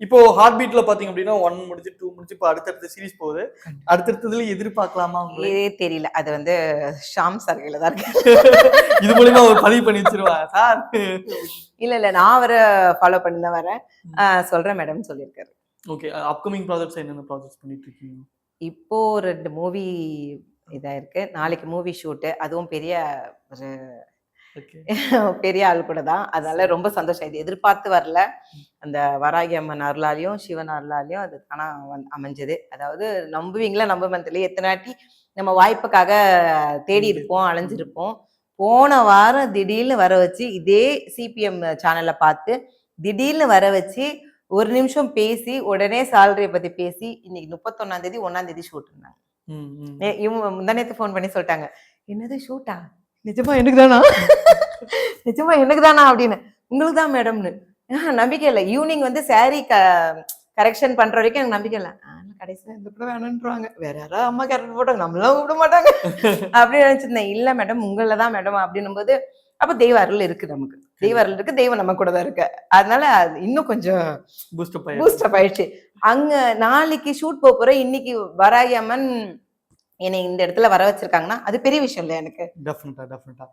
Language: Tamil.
இப்போ ஹார்ட் பீட்ல பாத்தீங்க அப்படின்னா 1 முடிஞ்சு 2 முடிஞ்சு இப்போ அடுத்தடுத்த சீரிஸ் போகுது. அடுத்தடுத்ததுல எதிர்பார்க்கலாமா உங்களை? இதே தெரியல. அது வந்து ஷாம் சார் கையில தான் இருக்கு. இது மூலியமா அவர் பதிவு பண்ணி வச்சிருவா சார். இல்ல நான் அவரை ஃபாலோ பண்ணி தான் வரேன். சொல்றேன் மேடம் சொல்லியிருக்காரு. ஓகே. அப்கமிங் ப்ராஜெக்ட்ஸ் என்னென்ன ப்ராஜெக்ட்ஸ் பண்ணிட்டு இருக்கீங்க? இப்போ 2 மூவி இதா இருக்கு. நாளைக்கு மூவி ஷூட்டு. அதுவும் பெரிய ஒரு ஓகே. பெரிய ஆள் கூட தான். அதனால ரொம்ப சந்தோஷம். இது எதிர்பார்த்து வரல. அந்த வராகி அம்மன் அருளாலையும், சிவன் அருளாலையும் அது தானா அமைஞ்சது. அதாவது நம்புவீங்களா நம்ப தெரியல. எத்தனை வாட்டி நம்ம வாய்ப்புக்காக தேடி இருப்போம், அலைஞ்சிருப்போம். போன வாரம் திடீர்னு வர வச்சு இதே சிபிஎம் சேனல்ல பார்த்து திடீர்னு வர வச்சு ஒரு நிமிஷம் பேசி உடனே சேலரியை பத்தி பேசி இன்னைக்கு 31ஆம் தேதி 1ஆம் தேதி ஷூட் இருந்தாங்க. இவங்க முந்தானேத்து ஃபோன் பண்ணி சொல்லிட்டாங்க, என்னது ஷூட்டா? நிஜமா எனக்கு தானா? நிஜமா எனக்கு தானா அப்படின்னு. உங்களுக்கு தான் மேடம்னு. நம்பிக்கை இல்லை. ஈவினிங் வந்து சாரி கரெக்ஷன் பண்ற வரைக்கும் எனக்கு நம்பிக்கை இல்லை. கடைசியில் இந்த கூட வேணுன்றாங்க. வேற யாராவது அம்மா கேரக்டர் போட்டாங்க, நம்மளாம் விட மாட்டாங்க அப்படின்னு நினைச்சிருந்தேன். இல்ல மேடம் உங்கள தான் மேடம் அப்படின்னும் போது அப்ப தெய்வ அருள் இருக்கு. நமக்கு தெய்வ அருள் இருக்கு, தெய்வம் நம்ம கூட தான் இருக்கு. அதனால அது இன்னும் கொஞ்சம் பூஸ்டப் ஆயிடுச்சு. அங்க நாளைக்கு ஷூட் போறேன். இன்னைக்கு வராகி அம்மன் என்னை இந்த இடத்துல வர வச்சிருக்காங்கன்னா அது பெரிய விஷயம் இல்லை எனக்கு. டெஃபினட்டா